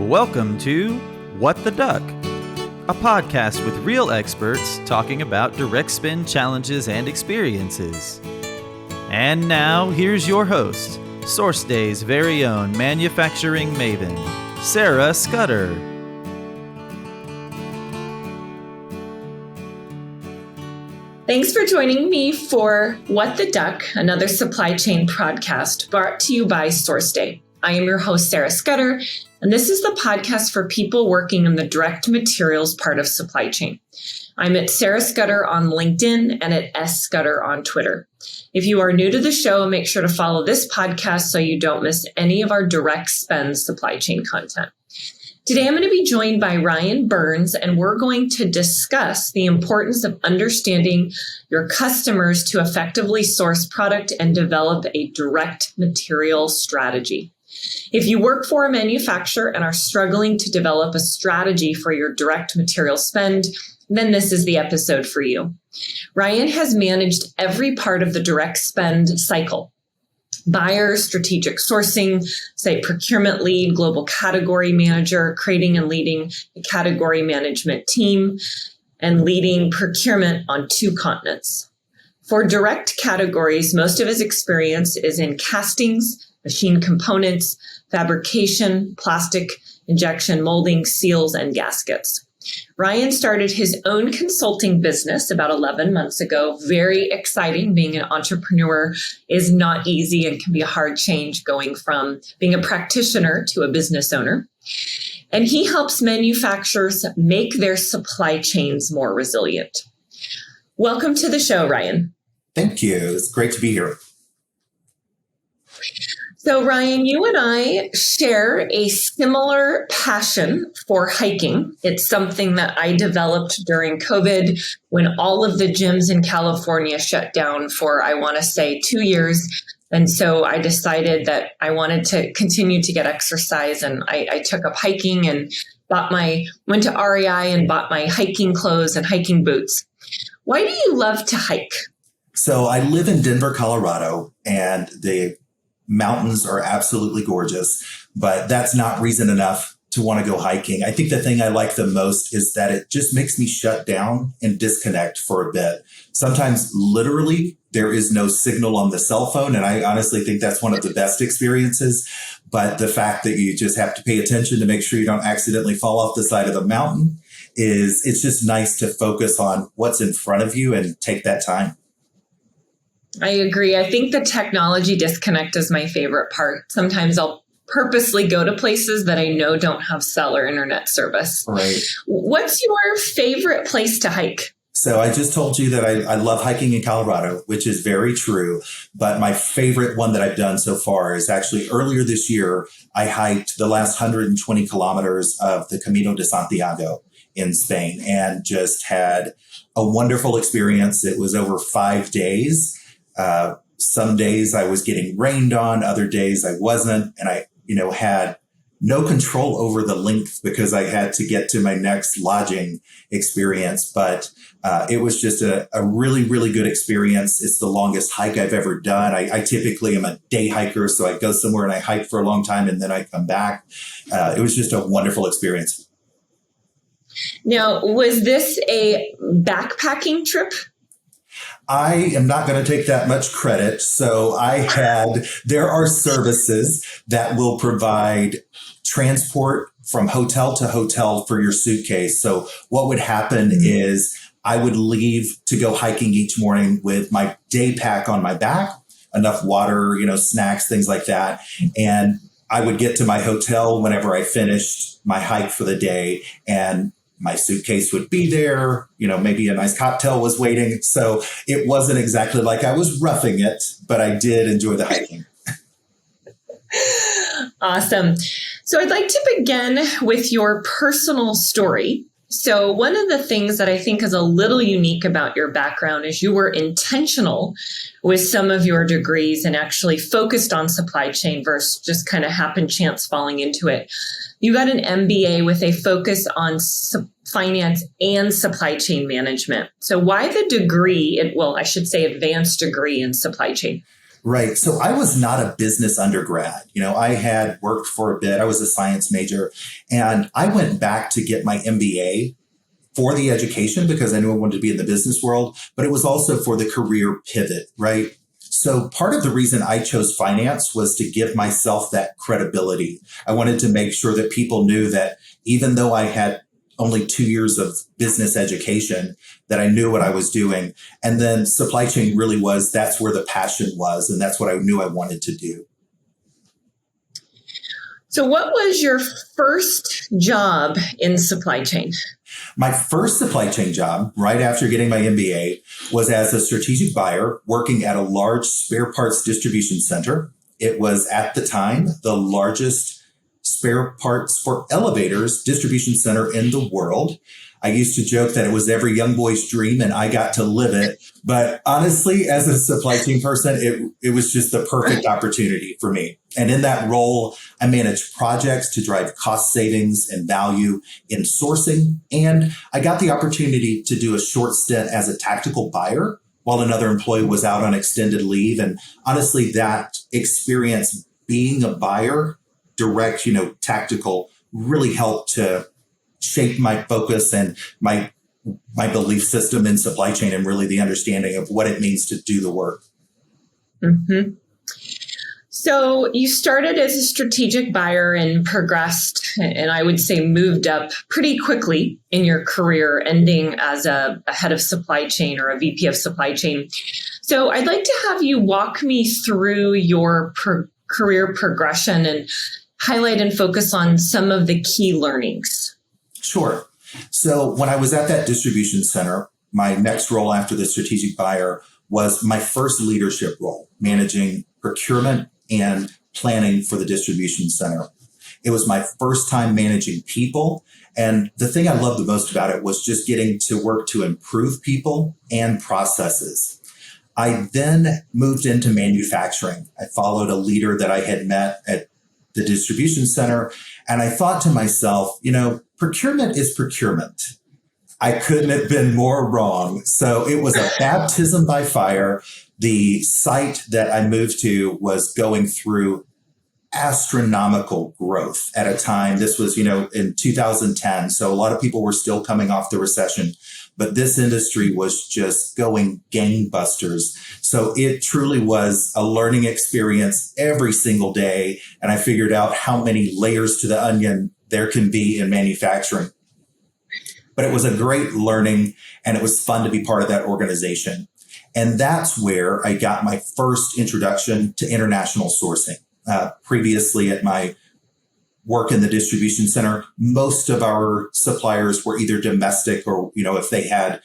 Welcome to What the Duck, a podcast with real experts talking about direct spend challenges and experiences. And now, here's your host, SourceDay's very own manufacturing maven, Sarah Scudder. Thanks for joining me for What the Duck, another supply chain podcast brought to you by SourceDay. I am your host, Sarah Scudder, and this is the podcast for people working in the direct materials part of supply chain. I'm at Sarah Scudder on LinkedIn and at S Scudder on Twitter. If you are new to the show, make sure to follow this podcast so you don't miss any of our direct spend supply chain content. Today, I'm going to be joined by Ryan Burns, and we're going to discuss the importance of understanding your customers to effectively source product and develop a direct material strategy. If you work for a manufacturer and are struggling to develop a strategy for your direct material spend, then this is the episode for you. Ryan has managed every part of the direct spend cycle: buyer, strategic sourcing, site procurement lead, global category manager, creating and leading a category management team, and leading procurement on 2 continents. For direct categories, most of his experience is in castings, machine components, fabrication, plastic, injection molding, seals, and gaskets. Ryan started his own consulting business about 11 months ago. Very exciting. Being an entrepreneur is not easy and can be a hard change going from being a practitioner to a business owner. And he helps manufacturers make their supply chains more resilient. Welcome to the show, Ryan. Thank you. It's great to be here. So Ryan, you and I share a similar passion for hiking. It's something that I developed during COVID when all of the gyms in California shut down for, I want to say, 2 years. And so I decided that I wanted to continue to get exercise. And I took up hiking and went to REI and bought my hiking clothes and hiking boots. Why do you love to hike? So I live in Denver, Colorado, and the mountains are absolutely gorgeous, but that's not reason enough to want to go hiking. I think the thing I like the most is that it just makes me shut down and disconnect for a bit. Sometimes literally there is no signal on the cell phone. And I honestly think that's one of the best experiences. But the fact that you just have to pay attention to make sure you don't accidentally fall off the side of the mountain it's just nice to focus on what's in front of you and take that time. I agree. I think the technology disconnect is my favorite part. Sometimes I'll purposely go to places that I know don't have cell or internet service. Right. What's your favorite place to hike? So I just told you that I love hiking in Colorado, which is very true. But my favorite one that I've done so far is actually earlier this year, I hiked the last 120 kilometers of the Camino de Santiago in Spain and just had a wonderful experience. It was over 5 days. Some days I was getting rained on, other days I wasn't. And I, had no control over the length because I had to get to my next lodging experience. But it was just a really, really good experience. It's the longest hike I've ever done. I typically am a day hiker, so I go somewhere and I hike for a long time and then I come back. It was just a wonderful experience. Now, was this a backpacking trip? I am not going to take that much credit. So there are services that will provide transport from hotel to hotel for your suitcase. So what would happen is I would leave to go hiking each morning with my day pack on my back, enough water, snacks, things like that. And I would get to my hotel whenever I finished my hike for the day, and my suitcase would be there, maybe a nice cocktail was waiting. So it wasn't exactly like I was roughing it, but I did enjoy the hiking. Awesome. So I'd like to begin with your personal story. So one of the things that I think is a little unique about your background is you were intentional with some of your degrees and actually focused on supply chain versus just kind of happen chance falling into it. You got an MBA with a focus on finance and supply chain management. So why the degree, I should say advanced degree in supply chain? Right. So I was not a business undergrad. I had worked for a bit. I was a science major, and I went back to get my MBA for the education because I knew I wanted to be in the business world, but it was also for the career pivot, right? So part of the reason I chose finance was to give myself that credibility. I wanted to make sure that people knew that even though I had only 2 years of business education, that I knew what I was doing. And then supply chain really that's where the passion was. And that's what I knew I wanted to do. So what was your first job in supply chain? My first supply chain job, right after getting my MBA, was as a strategic buyer working at a large spare parts distribution center. It was at the time the largest spare parts for elevators distribution center in the world. I used to joke that it was every young boy's dream and I got to live it. But honestly, as a supply chain person, it was just the perfect opportunity for me. And in that role, I managed projects to drive cost savings and value in sourcing. And I got the opportunity to do a short stint as a tactical buyer while another employee was out on extended leave. And honestly, that experience being a buyer, direct, tactical, really helped to shape my focus and my belief system in supply chain and really the understanding of what it means to do the work. Mm-hmm. So you started as a strategic buyer and progressed, and I would say moved up pretty quickly in your career, ending as a head of supply chain or a VP of supply chain. So I'd like to have you walk me through your career progression and highlight and focus on some of the key learnings. Sure. So when I was at that distribution center, my next role after the strategic buyer was my first leadership role, managing procurement and planning for the distribution center. It was my first time managing people. And the thing I loved the most about it was just getting to work to improve people and processes. I then moved into manufacturing. I followed a leader that I had met at the distribution center. And I thought to myself, procurement is procurement. I couldn't have been more wrong. So it was a baptism by fire. The site that I moved to was going through astronomical growth at a time. This was, in 2010. So a lot of people were still coming off the recession, but this industry was just going gangbusters. So it truly was a learning experience every single day. And I figured out how many layers to the onion there can be in manufacturing. But it was a great learning and it was fun to be part of that organization. And that's where I got my first introduction to international sourcing. Previously at my work in the distribution center, most of our suppliers were either domestic or, if they had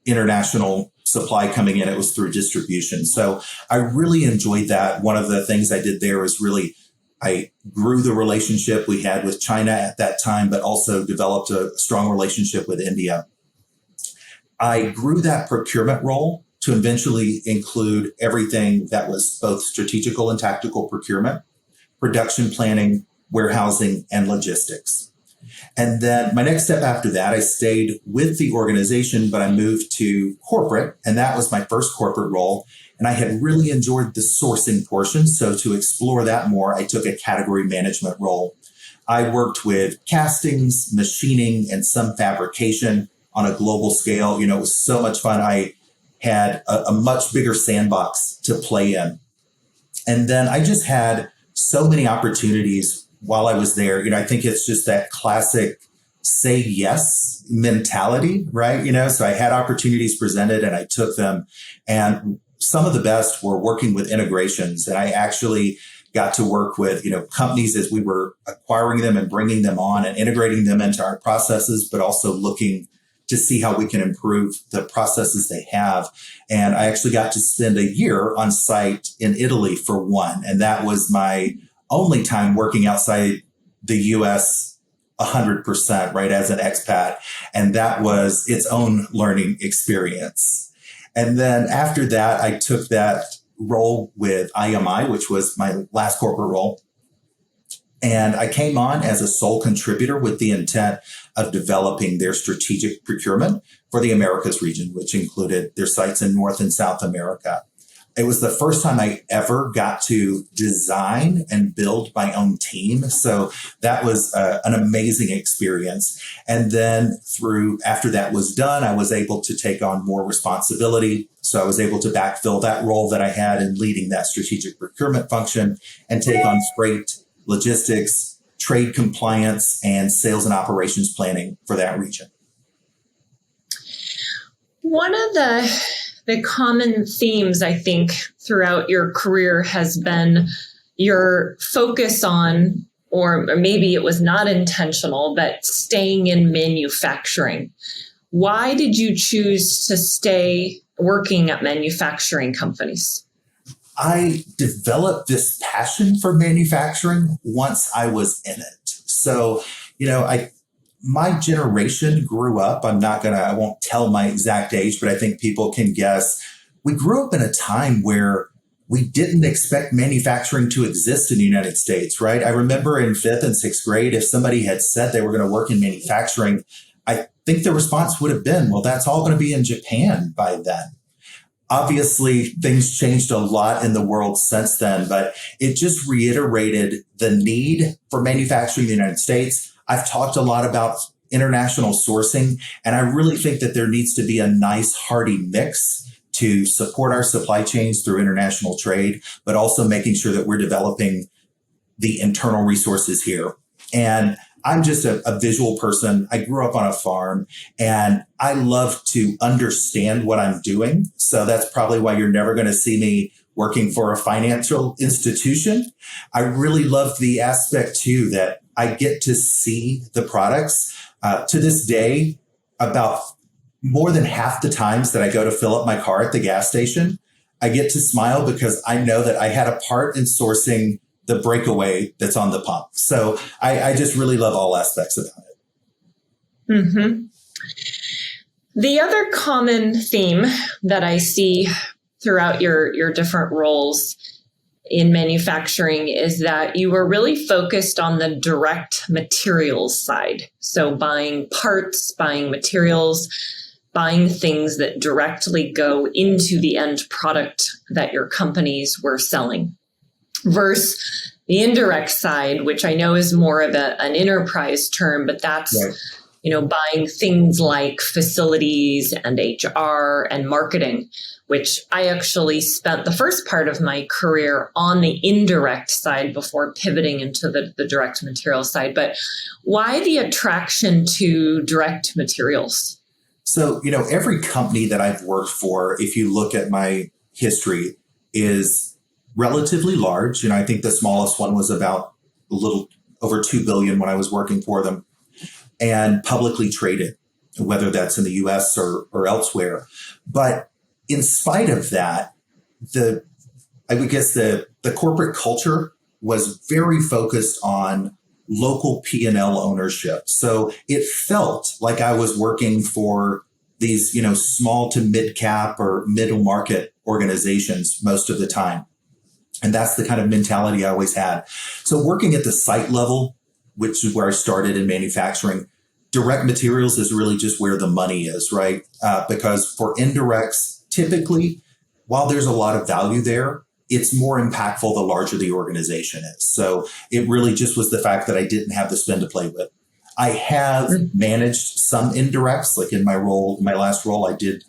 international supply coming in, it was through distribution. So I really enjoyed that. One of the things I did there is I grew the relationship we had with China at that time, but also developed a strong relationship with India. I grew that procurement role to eventually include everything that was both strategical and tactical procurement, production planning, warehousing, and logistics. And then my next step after that, I stayed with the organization, but I moved to corporate, and that was my first corporate role. And I had really enjoyed the sourcing portion. So to explore that more, I took a category management role. I worked with castings, machining, and some fabrication on a global scale. It was so much fun. I had a much bigger sandbox to play in. And then I just had so many opportunities while I was there. I think it's just that classic say yes mentality, right? So I had opportunities presented and I took them. And some of the best were working with integrations. And I actually got to work with, companies as we were acquiring them and bringing them on and integrating them into our processes, but also looking to see how we can improve the processes they have. And I actually got to spend a year on site in Italy for one. And that was my only time working outside the US 100%, right, as an expat. And that was its own learning experience. And then after that, I took that role with IMI, which was my last corporate role. And I came on as a sole contributor with the intent of developing their strategic procurement for the Americas region, which included their sites in North and South America. It was the first time I ever got to design and build my own team. So that was an amazing experience. And then after that was done, I was able to take on more responsibility. So I was able to backfill that role that I had in leading that strategic procurement function and take on freight, logistics, trade compliance, and sales and operations planning for that region. One of the common themes, I think, throughout your career has been your focus on, or maybe it was not intentional, but staying in manufacturing. Why did you choose to stay working at manufacturing companies? I developed this passion for manufacturing once I was in it. So, my generation grew up, I won't tell my exact age, but I think people can guess. We grew up in a time where we didn't expect manufacturing to exist in the United States, right? I remember in 5th and 6th grade, if somebody had said they were going to work in manufacturing, I think the response would have been, well, that's all going to be in Japan by then. Obviously, things changed a lot in the world since then, but it just reiterated the need for manufacturing in the United States. I've talked a lot about international sourcing, and I really think that there needs to be a nice, hearty mix to support our supply chains through international trade, but also making sure that we're developing the internal resources here. And I'm just a visual person. I grew up on a farm, and I love to understand what I'm doing. So that's probably why you're never going to see me working for a financial institution. I really love the aspect, too, that I get to see the products. To this day, about more than half the times that I go to fill up my car at the gas station, I get to smile because I know that I had a part in sourcing the breakaway that's on the pump. So I just really love all aspects about it. Mm-hmm. The other common theme that I see throughout your different roles in manufacturing is that you were really focused on the direct materials side. So buying parts, buying materials, buying things that directly go into the end product that your companies were selling, versus the indirect side, which I know is more of an enterprise term, but that's, right, buying things like facilities and HR and marketing, which I actually spent the first part of my career on the indirect side before pivoting into the direct material side. But why the attraction to direct materials? So, every company that I've worked for, if you look at my history, is relatively large. I think the smallest one was about a little over 2 billion when I was working for them, and publicly traded, whether that's in the US or elsewhere. But in spite of that, the corporate culture was very focused on local P&L ownership. So it felt like I was working for these, small to mid cap or middle market organizations most of the time. And that's the kind of mentality I always had. So working at the site level, which is where I started in manufacturing, direct materials is really just where the money is, right? Because for indirects, typically, while there's a lot of value there, it's more impactful the larger the organization is. So it really just was the fact that I didn't have the spend to play with. I have managed some indirects, like in my last role, I did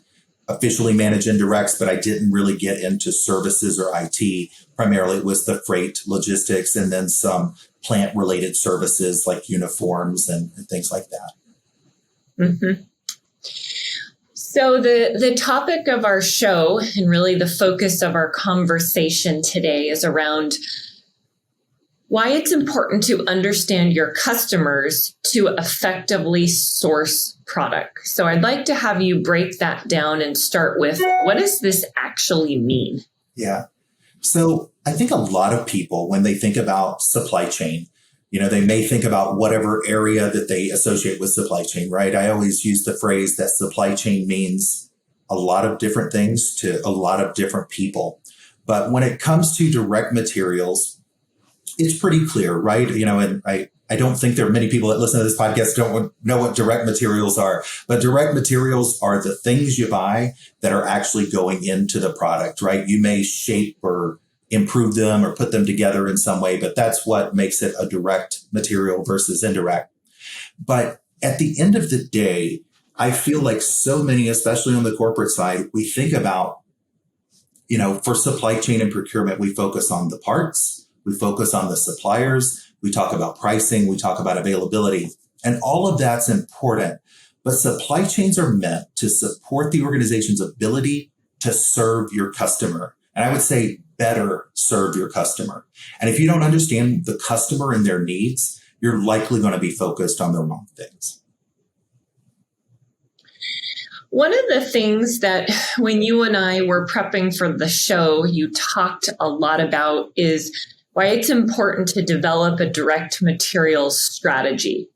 officially manage indirects, but I didn't really get into services or IT. Primarily, it was the freight, logistics, and then some plant-related services like uniforms and things like that. Mm-hmm. So the topic of our show, and really the focus of our conversation today, is around why it's important to understand your customers to effectively source product. So I'd like to have you break that down and start with, what does this actually mean? Yeah. So I think a lot of people, when they think about supply chain, they may think about whatever area that they associate with supply chain, right? I always use the phrase that supply chain means a lot of different things to a lot of different people. But when it comes to direct materials, it's pretty clear, right? And I I don't think there are many people that listen to this podcast don't know what direct materials are, but direct materials are the things you buy that are actually going into the product, right? You may shape or improve them or put them together in some way, but that's what makes it a direct material versus indirect. But at the end of the day, I feel like so many, especially on the corporate side, we think about, for supply chain and procurement, we focus on the parts, we focus on the suppliers, we talk about pricing, we talk about availability, and all of that's important. But supply chains are meant to support the organization's ability to serve your customer. And I would say better serve your customer. And if you don't understand the customer and their needs, you're likely going to be focused on the wrong things. One of the things that when you and I were prepping for the show, you talked a lot about is why it's important to develop a direct materials strategy.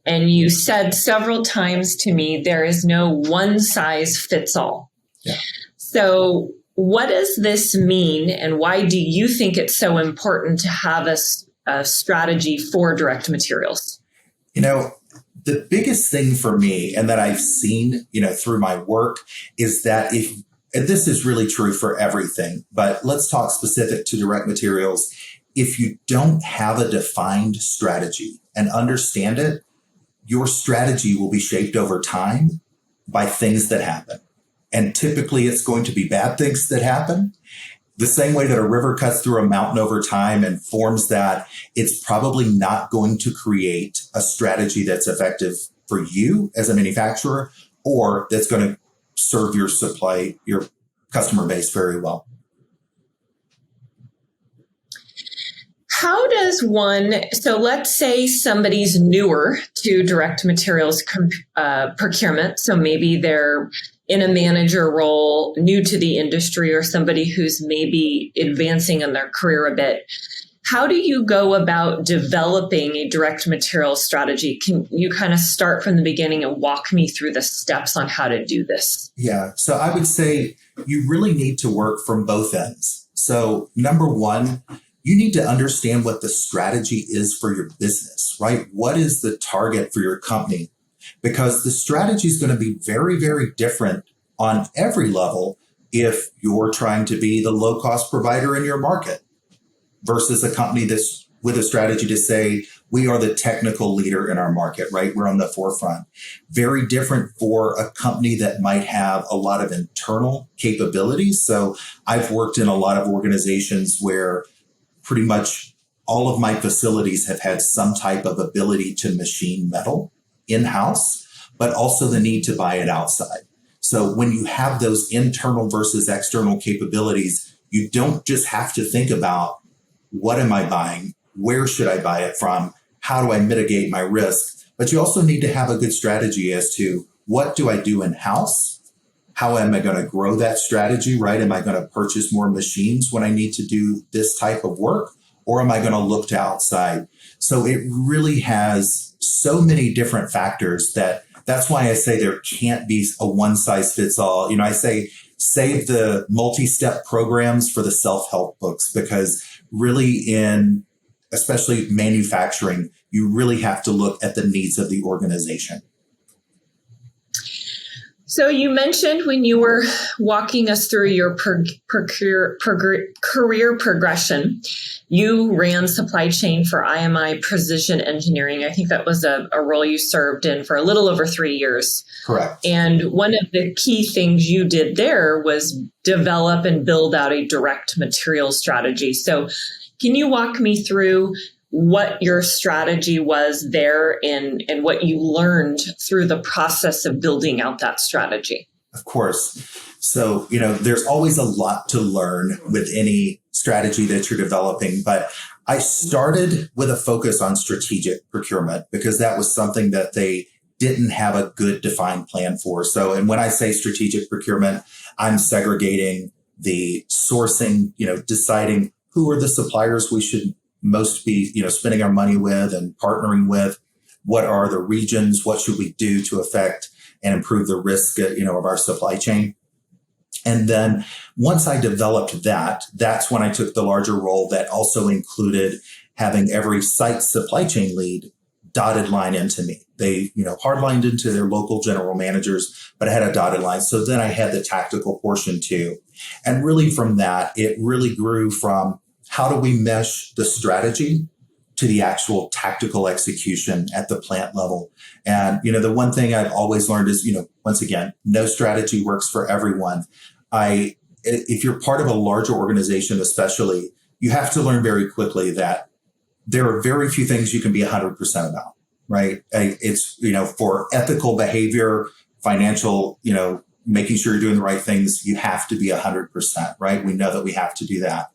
And you said several times to me, there is no one size fits all. Yeah. So what does this mean? And why do you think it's so important to have a strategy for direct materials? The biggest thing for me and that I've seen, through my work is that and this is really true for everything, but let's talk specific to direct materials. If you don't have a defined strategy and understand it, your strategy will be shaped over time by things that happen. And typically it's going to be bad things that happen. The same way that a river cuts through a mountain over time and forms that, it's probably not going to create a strategy that's effective for you as a manufacturer or that's going to serve your customer base very well. How does so let's say somebody's newer to direct materials procurement. So maybe they're in a manager role, new to the industry, or somebody who's maybe advancing in their career a bit. How do you go about developing a direct materials strategy? Can you kind of start from the beginning and walk me through the steps on how to do this? Yeah. So I would say you really need to work from both ends. So number one, you need to understand what the strategy is for your business, right? What is the target for your company? Because the strategy is going to be very, very different on every level if you're trying to be the low-cost provider in your market versus a company that's with a strategy to say, we are the technical leader in our market, right? We're on the forefront. Very different for a company that might have a lot of internal capabilities. So I've worked in a lot of organizations where pretty much all of my facilities have had some type of ability to machine metal in-house, but also the need to buy it outside. So when you have those internal versus external capabilities, you don't just have to think about what am I buying? Where should I buy it from? How do I mitigate my risk? But you also need to have a good strategy as to what do I do in-house? How am I going to grow that strategy, right? Am I going to purchase more machines when I need to do this type of work? Or am I going to look to outside? So it really has so many different factors that's why I say there can't be a one size fits all. I say save the multi-step programs for the self-help books, because really especially manufacturing, you really have to look at the needs of the organization. So you mentioned when you were walking us through your career progression, you ran supply chain for IMI Precision Engineering. I think that was a role you served in for a little over 3 years. Correct. And one of the key things you did there was develop and build out a direct materials strategy. So can you walk me through what your strategy was there and what you learned through the process of building out that strategy? Of course. So, there's always a lot to learn with any strategy that you're developing, but I started with a focus on strategic procurement because that was something that they didn't have a good defined plan for. So, and when I say strategic procurement, I'm segregating the sourcing, deciding who are the suppliers we should most be, spending our money with and partnering with. What are the regions? What should we do to affect and improve the risk, of our supply chain? And then once I developed that, that's when I took the larger role that also included having every site supply chain lead dotted line into me. They, hardlined into their local general managers, but I had a dotted line. So then I had the tactical portion too. And really from that, it really grew from how do we mesh the strategy to the actual tactical execution at the plant level. And, the one thing I've always learned is, once again, no strategy works for everyone. If you're part of a larger organization, especially, you have to learn very quickly that there are very few things you can be 100% about, right? It's, for ethical behavior, financial, making sure you're doing the right things, you have to be 100%, right? We know that we have to do that.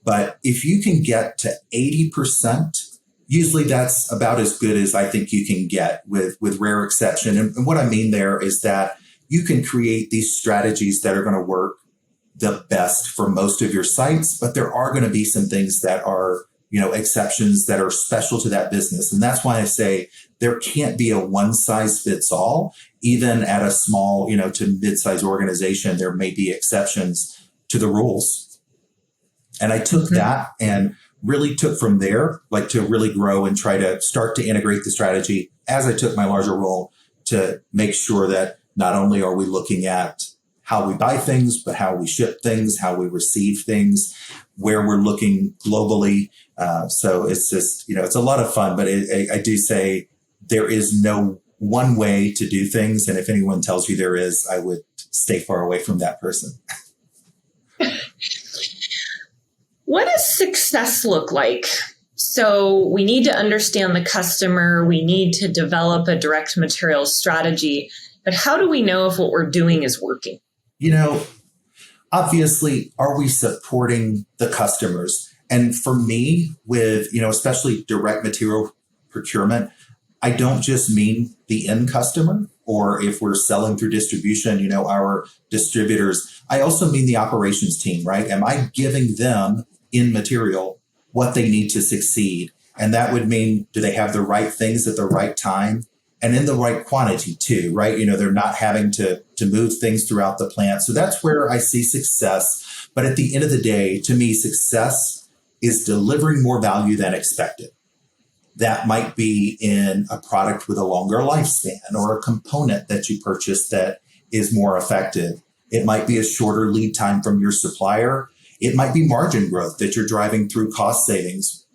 But if you can get to 80%, usually that's about as good as I think you can get with rare exception. And what I mean there is that you can create these strategies that are going to work the best for most of your sites, but there are going to be some things that are, exceptions that are special to that business. And that's why I say there can't be a one size fits all. Even at a small, to mid-sized organization, there may be exceptions to the rules. And I took that and really took from there, like to really grow and try to start to integrate the strategy as I took my larger role to make sure that not only are we looking at how we buy things, but how we ship things, how we receive things, where we're looking globally. So it's just, it's a lot of fun, but I do say there is no one way to do things. And if anyone tells you there is, I would stay far away from that person. What does success look like? So we need to understand the customer. We need to develop a direct materials strategy. But how do we know if what we're doing is working? Obviously, are we supporting the customers? And for me, with, especially direct material procurement, I don't just mean the end customer, or if we're selling through distribution, our distributors. I also mean the operations team, right? Am I giving them in material what they need to succeed? And that would mean, do they have the right things at the right time and in the right quantity too, right? They're not having to move things throughout the plant. So that's where I see success. But at the end of the day, to me, success is delivering more value than expected. That might be in a product with a longer lifespan or a component that you purchase that is more effective. It might be a shorter lead time from your supplier. It might be margin growth that you're driving through cost savings.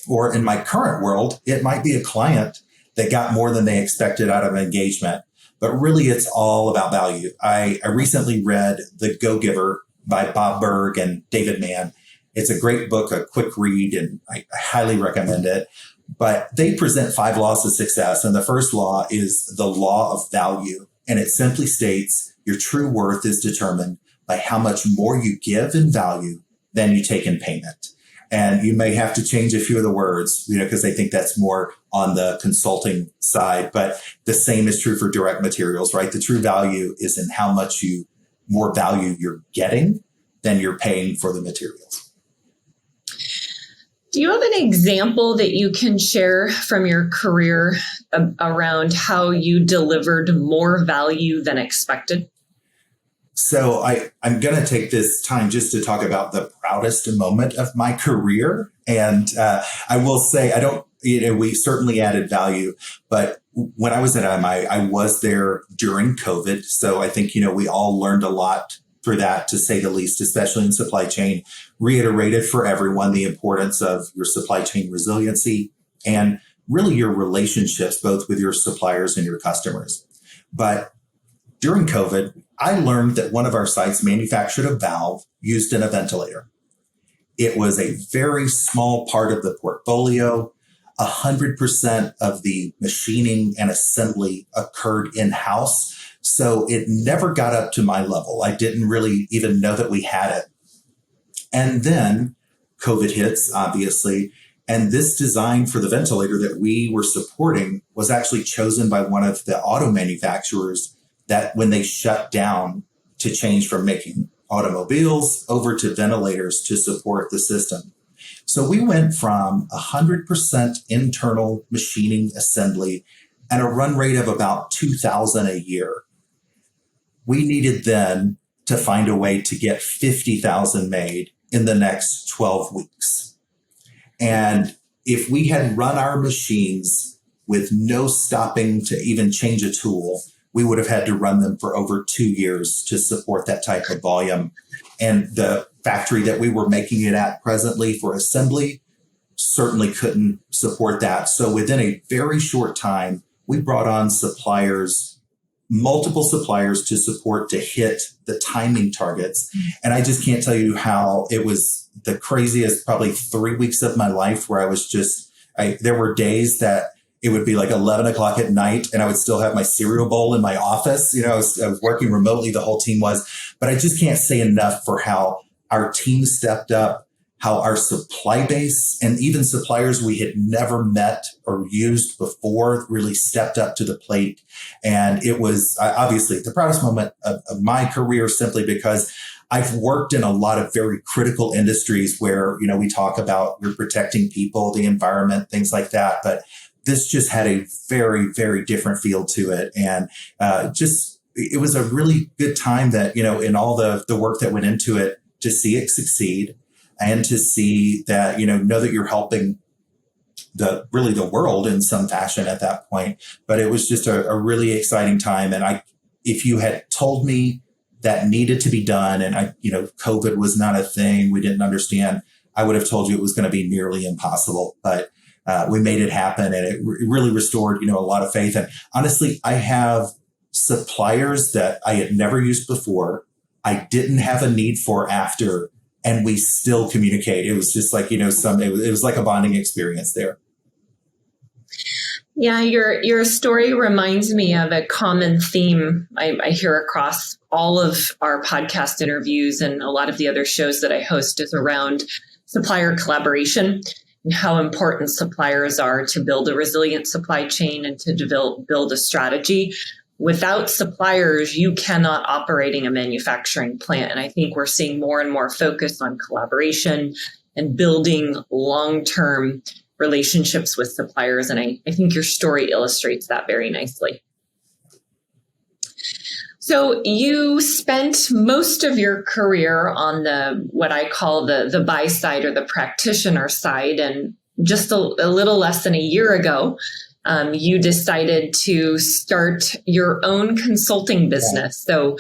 Or in my current world, it might be a client that got more than they expected out of an engagement. But really, it's all about value. I recently read The Go-Giver by Bob Berg and David Mann. It's a great book, a quick read, and I highly recommend it. But they present 5 laws of success. And the first law is the law of value. And it simply states your true worth is determined by how much more you give in value than you take in payment. And you may have to change a few of the words, because I think that's more on the consulting side. But the same is true for direct materials, right? The true value is in how much more value you're getting than you're paying for the materials. Do you have an example that you can share from your career around how you delivered more value than expected? So I'm going to take this time just to talk about the proudest moment of my career. And I will say, we certainly added value, but when I was at IMI, I was there during COVID. So I think, we all learned a lot through that, to say the least, especially in supply chain. Reiterated for everyone the importance of your supply chain resiliency and really your relationships, both with your suppliers and your customers. But during COVID, I learned that one of our sites manufactured a valve used in a ventilator. It was a very small part of the portfolio. 100% of the machining and assembly occurred in-house. So it never got up to my level. I didn't really even know that we had it. And then COVID hits, obviously. And this design for the ventilator that we were supporting was actually chosen by one of the auto manufacturers that when they shut down to change from making automobiles over to ventilators to support the system. So we went from 100% internal machining assembly and a run rate of about 2,000 a year. We needed then to find a way to get 50,000 made in the next 12 weeks. And if we had run our machines with no stopping to even change a tool, we would have had to run them for over 2 years to support that type of volume. And the factory that we were making it at presently for assembly certainly couldn't support that. So within a very short time, we brought on suppliers, multiple suppliers to support to hit the timing targets. And I just can't tell you how it was the craziest, probably 3 weeks of my life where I was just, there were days that it would be like 11 o'clock at night and I would still have my cereal bowl in my office. I was working remotely, the whole team was, but I just can't say enough for how our team stepped up, how our supply base and even suppliers we had never met or used before really stepped up to the plate. And it was obviously the proudest moment of my career, simply because I've worked in a lot of very critical industries where, we talk about we're protecting people, the environment, things like that. But this just had a very, very different feel to it. And it was a really good time that, in all the work that went into it, to see it succeed and to see that, know that you're helping the world in some fashion at that point. But it was just a really exciting time. And if you had told me that needed to be done and COVID was not a thing, we didn't understand, I would have told you it was going to be nearly impossible. But we made it happen, and it really restored, a lot of faith. And honestly, I have suppliers that I had never used before, I didn't have a need for after, and we still communicate. It was just like, it was like a bonding experience there. Yeah, your story reminds me of a common theme I hear across all of our podcast interviews and a lot of the other shows that I host is around supplier collaboration and how important suppliers are to build a resilient supply chain and to build a strategy. Without suppliers, you cannot operating a manufacturing plant. And I think we're seeing more and more focus on collaboration and building long-term relationships with suppliers. And I think your story illustrates that very nicely. So you spent most of your career on what I call the buy side or the practitioner side. And just a little less than a year ago, you decided to start your own consulting business. So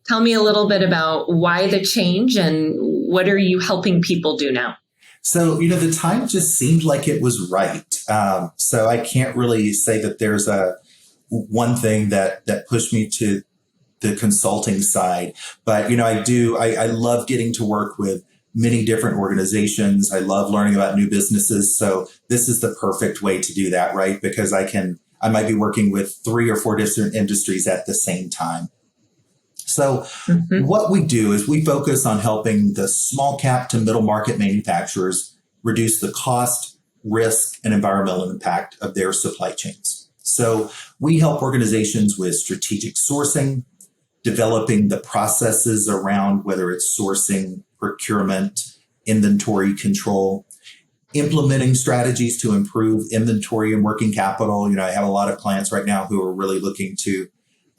tell me a little bit about why the change and what are you helping people do now? So, the time just seemed like it was right. So I can't really say that there's one thing that pushed me to the consulting side. But, I love getting to work with many different organizations. I love learning about new businesses. So this is the perfect way to do that, right? Because I might be working with 3 or 4 different industries at the same time. So what we do is we focus on helping the small cap to middle market manufacturers reduce the cost, risk, and environmental impact of their supply chains. So we help organizations with strategic sourcing, developing the processes around whether it's sourcing, procurement, inventory control, implementing strategies to improve inventory and working capital. I have a lot of clients right now who are really looking to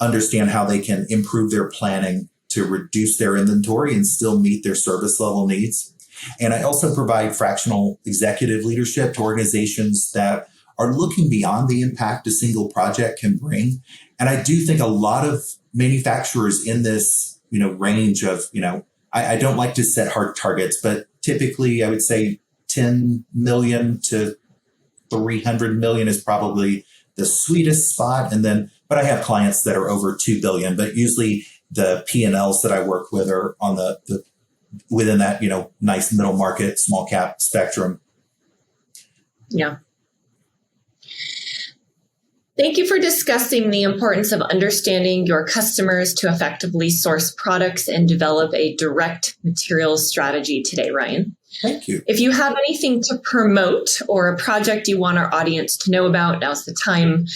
understand how they can improve their planning to reduce their inventory and still meet their service level needs. And I also provide fractional executive leadership to organizations that are looking beyond the impact a single project can bring. And I do think a lot of manufacturers in this, range of, I don't like to set hard targets, but typically I would say 10 million to 300 million is probably the sweetest spot. But I have clients that are over 2 billion, but usually the P&Ls that I work with are on the within that, nice middle market, small cap spectrum. Yeah. Thank you for discussing the importance of understanding your customers to effectively source products and develop a direct materials strategy today, Ryan. Thank you. If you have anything to promote or a project you want our audience to know about, now's the time.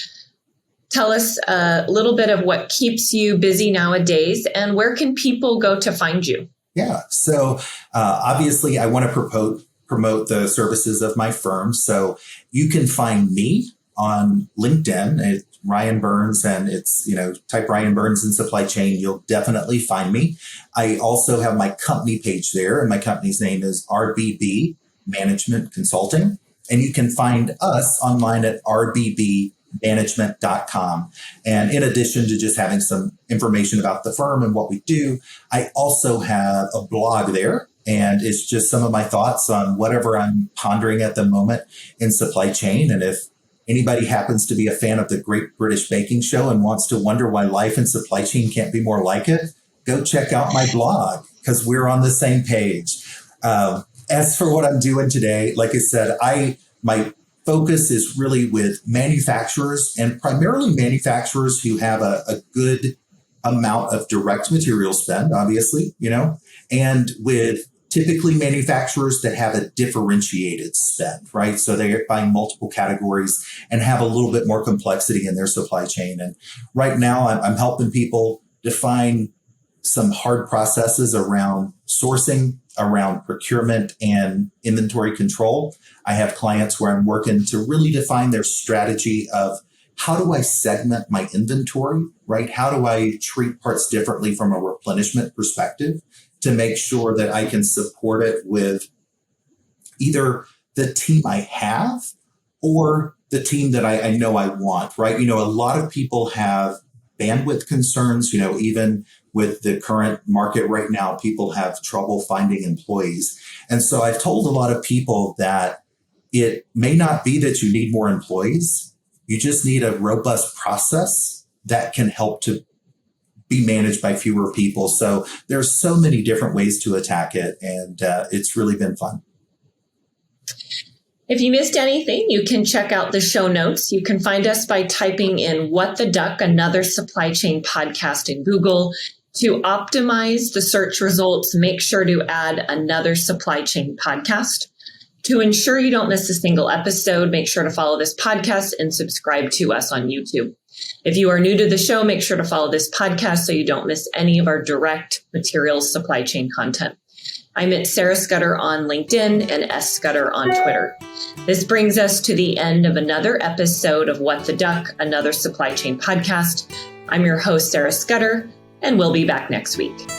Tell us a little bit of what keeps you busy nowadays and where can people go to find you? Yeah. So obviously I want to promote the services of my firm. So you can find me on LinkedIn. It's Ryan Burns, and it's, type Ryan Burns in supply chain. You'll definitely find me. I also have my company page there, and my company's name is RBB Management Consulting. And you can find us online at RBB RBBmanagement.com. And in addition to just having some information about the firm and what we do, I also have a blog there. And it's just some of my thoughts on whatever I'm pondering at the moment in supply chain. And if anybody happens to be a fan of the Great British Baking Show and wants to wonder why life in supply chain can't be more like it, go check out my blog because we're on the same page. As for what I'm doing today, like I said, my focus is really with manufacturers and primarily manufacturers who have a good amount of direct material spend, obviously, and with typically manufacturers that have a differentiated spend, right? So they're buying multiple categories and have a little bit more complexity in their supply chain. And right now I'm helping people define some hard processes around sourcing, around procurement and inventory control. I have clients where I'm working to really define their strategy of how do I segment my inventory, right? How do I treat parts differently from a replenishment perspective to make sure that I can support it with either the team I have or the team that I know I want, right? A lot of people have bandwidth concerns, even with the current market right now, people have trouble finding employees. And so I've told a lot of people that it may not be that you need more employees. You just need a robust process that can help to be managed by fewer people. So there's so many different ways to attack it. And it's really been fun. If you missed anything, you can check out the show notes. You can find us by typing in What the Duck, another supply chain podcast in Google. To optimize the search results, make sure to add another supply chain podcast. To ensure you don't miss a single episode, make sure to follow this podcast and subscribe to us on YouTube. If you are new to the show, make sure to follow this podcast so you don't miss any of our direct materials supply chain content. I'm at Sarah Scudder on LinkedIn and S. Scudder on Twitter. This brings us to the end of another episode of What the Duck, another supply chain podcast. I'm your host, Sarah Scudder, and we'll be back next week.